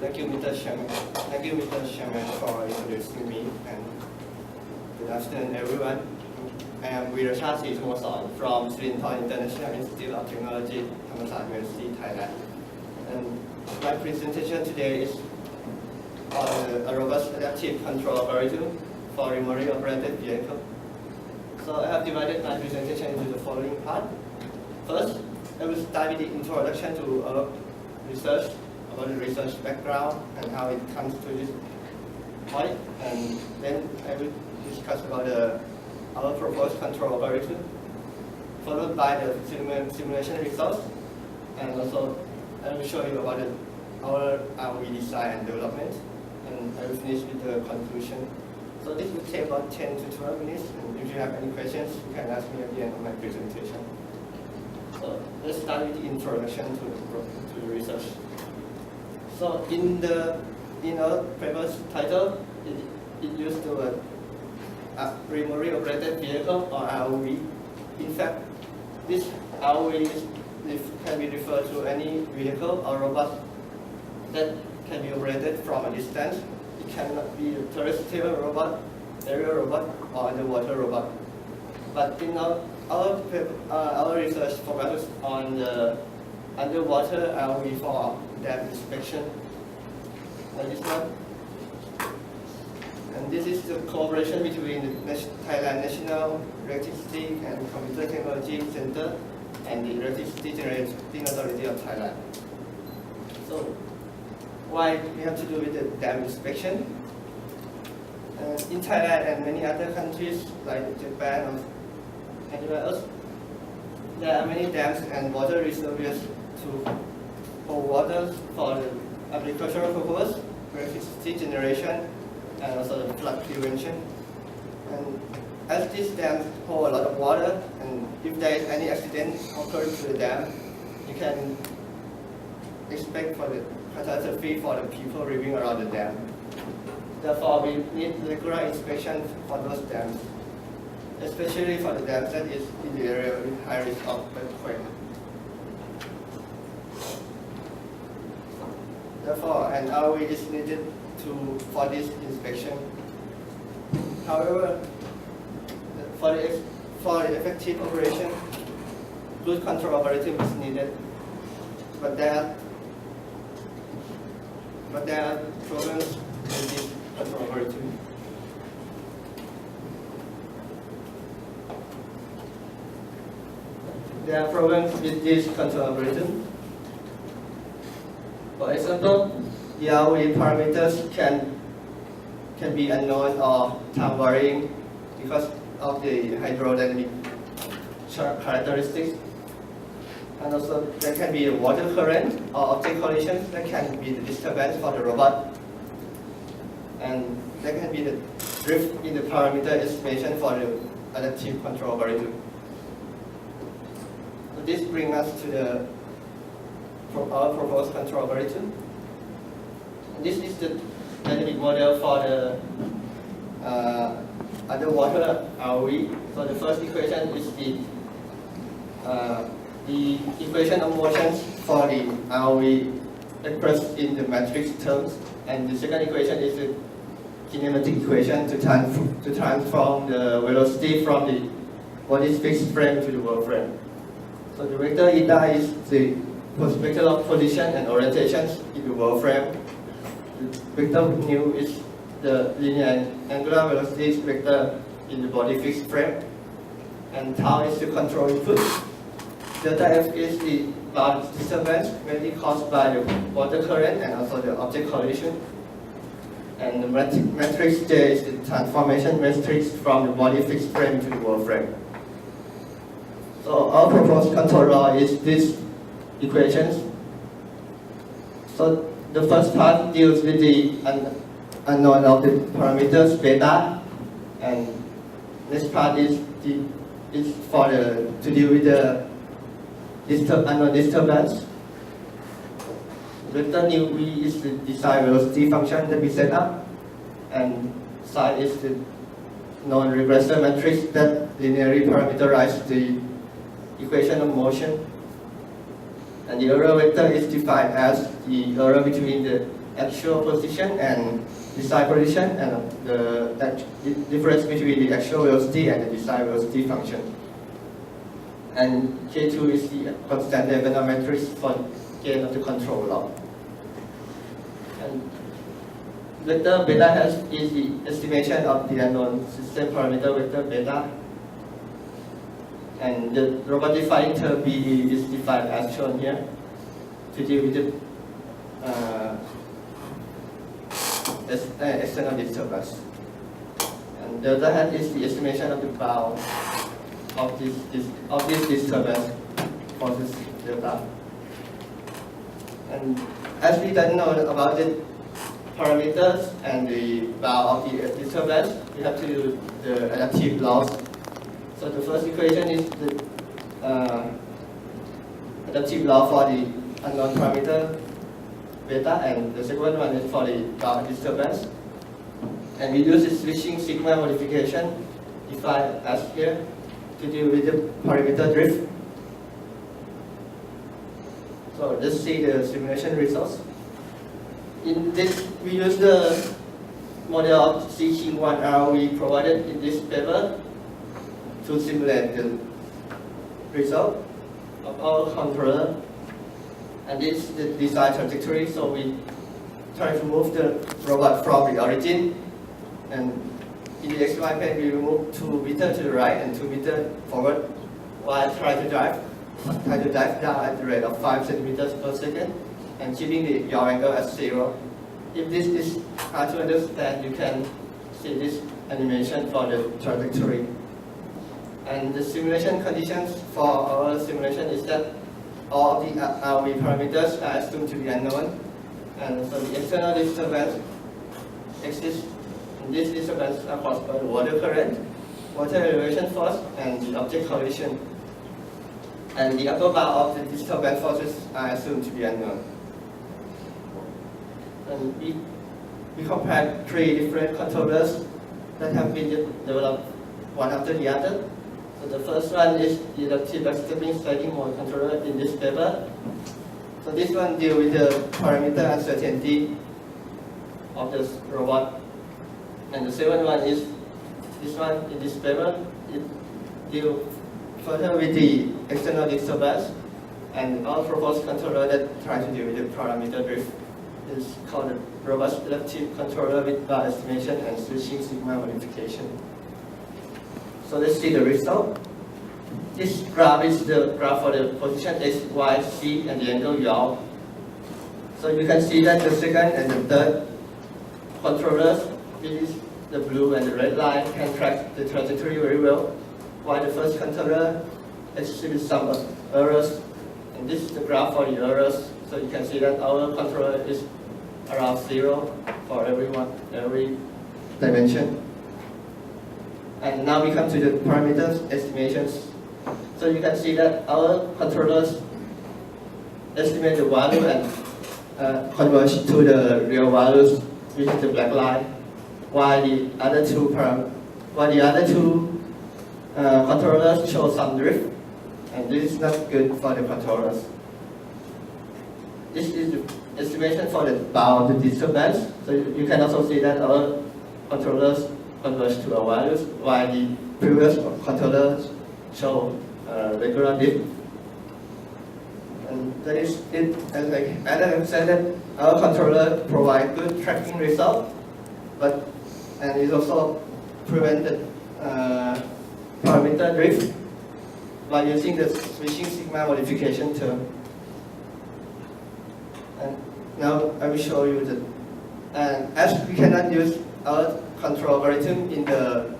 Thank you, Mr. Chairman. Thank you, Mr. Chairman, for introducing me. And good afternoon, everyone. I am Virachat Sithomasan from SuBT13.4 International Institute of Technology, Thamarat University, Thailand. And my presentation today is on a robust adaptive control algorithm for remotely operated vehicle. So I have divided my presentation into the following part. First, I will start with the introduction to our research, about the research background and how it comes to this point. And then I will discuss about our proposed control algorithm, followed by the simulation results. And also I will show you about our ROV design and development. And I will finish with the conclusion. So this will take about 10 to 12 minutes. And if you have any questions, you can ask me at the end of my presentation. So let's start with the introduction to the research. So in our paper's title, it used the word remotely operated vehicle or ROV. In fact, this ROV can be referred to any vehicle or robot that can be operated from a distance. It cannot be a terrestrial robot, aerial robot, or underwater robot. But in our research focuses on the underwater ROV for dam inspection. Like this one. And this is the cooperation between the Thailand National Electricity and Computer Technology Center and the Electricity Generating Authority of Thailand. So why we have to do with the dam inspection? In Thailand and many other countries like Japan or anywhere else, there are many dams and water reservoirs to hold water for the agricultural purpose, electricity generation, and also the flood prevention. And as these dams hold a lot of water, and if there is any accident occurring to the dam, you can expect for the catastrophe for the people living around the dam. Therefore, we need regular inspection for those dams, especially for the dams that is in the area with high risk of earthquake. Therefore, an ROV is needed for this inspection. However, for the effective operation, good control algorithm is needed. But there are problems with this control algorithm. There are problems with this control algorithm. For example, the ROV parameters can be unknown or time varying because of the hydrodynamic characteristics. And also there can be a water current or object collision that can be the disturbance for the robot. And there can be the drift in the parameter estimation for the adaptive control algorithm. So this brings us to our proposed control algorithm. This is the dynamic model for the underwater ROV. So the first equation is the equation of motions for the ROV expressed in the matrix terms, and the second equation is the kinematic equation to transform the velocity from the body's fixed frame to the world frame. So the vector eta is the vector of position and orientations in the world frame. The vector nu is the linear and angular velocity vector in the body fixed frame, and tau is the control input. Delta F is the large disturbance mainly caused by the water current and also the object collision. And the matrix J is the transformation matrix from the body fixed frame to the world frame. So our proposed control law is these equations. So the first part deals with the unknown of the parameters beta, and this part is to deal with the unknown disturbance. Vector nu v is the desired velocity function that we set up, and psi is the non-regressor matrix that linearly parameterizes the equation of motion. And the error vector is defined as the error between the actual position and desired position, and the difference between the actual velocity and the desired velocity function. And K2 is the constant level matrix for gain of the control law. And vector beta has is the estimation of the unknown system parameter vector beta. And the robot-defined term BE is defined as shown here to deal with the external disturbance. And delta hat is the estimation of the bound of this disturbance for this delta. And as we don't know about the parameters and the bound of the disturbance, we have to do the adaptive laws. So the first equation is the adaptive law for the unknown parameter beta, and the second one is for the bound disturbance. And we use the switching sigma modification defined as here to deal with the parameter drift. So let's see the simulation results. In this, we use the model of C1R we provided in this paper to simulate the result of our controller. And this is the design trajectory, so we try to move the robot from the origin. And in the XY plane, we move 2 meters to the right and 2 meters forward while trying to dive down at the rate of 5 centimeters per second and keeping the yaw angle at 0. If this is hard to understand, you can see this animation for the trajectory. And the simulation conditions for our simulation is that all the RV parameters are assumed to be unknown. And so the external disturbance exists. And this disturbance are caused by the water current, water elevation force, and the object collision. And the upper bound of the disturbance forces are assumed to be unknown. And we compared 3 different controllers that have been developed one after the other. So the first one is the adaptive backstepping sliding mode controller in this paper. So this one deals with the parameter uncertainty of the robot. And the second one is this one in this paper. It deals further with the external disturbance. And our proposed controller that tries to deal with the parameter drift is called the robust adaptive controller with bar estimation and switching sigma modification. So let's see the result. This graph is the graph for the position X, Y, Z, and the angle yaw. So you can see that the second and the third controllers, which is the blue and the red line, can track the trajectory very well, while the first controller exhibits some errors. And this is the graph for the errors. So you can see that our controller is around 0 for every dimension. And now we come to the parameters estimations. So you can see that our controllers estimate the value and converge to the real values, which is the black line, while the other two controllers show some drift, and this is not good for the controllers. This is the estimation for the bound disturbance. So you can also see that our controllers converge to our values, while the previous controllers show regular dip. And that is it. As I said, that our controller provides good tracking result, and it also prevented parameter drift by using the switching sigma modification term. And now I will show you that. And as we cannot use our control algorithm in the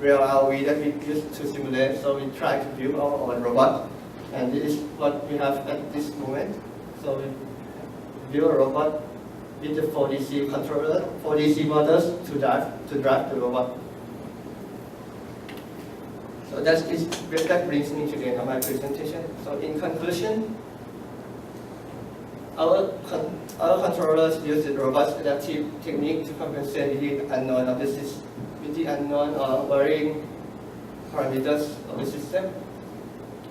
real ROV that we used to simulate, so we try to build our own robot, and this is what we have at this moment. So we build a robot with the 4DC controller, 4DC motors to drive the robot. So that brings me to the end of my presentation. So in conclusion, our controllers use the robust adaptive technique to compensate with the unknown of the system, with the unknown or varying parameters of the system.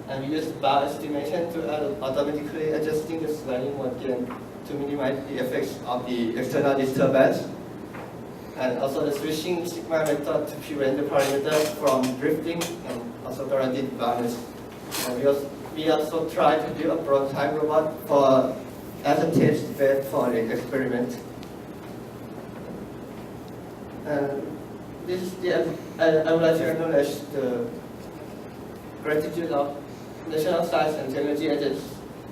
And we use bar estimation to automatically adjusting the sliding mode gain to minimize the effects of the external disturbance. And also the switching sigma method to prevent the parameters from drifting and also guaranteed balance. And we also try to build a prototype robot for as a test bed for the experiment. And this is I would like to acknowledge the gratitude of National Science and Technology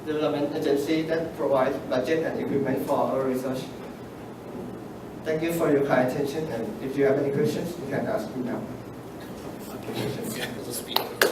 Development Agency that provides budget and equipment for our research. Thank you for your kind attention, and if you have any questions, you can ask me now. Yeah,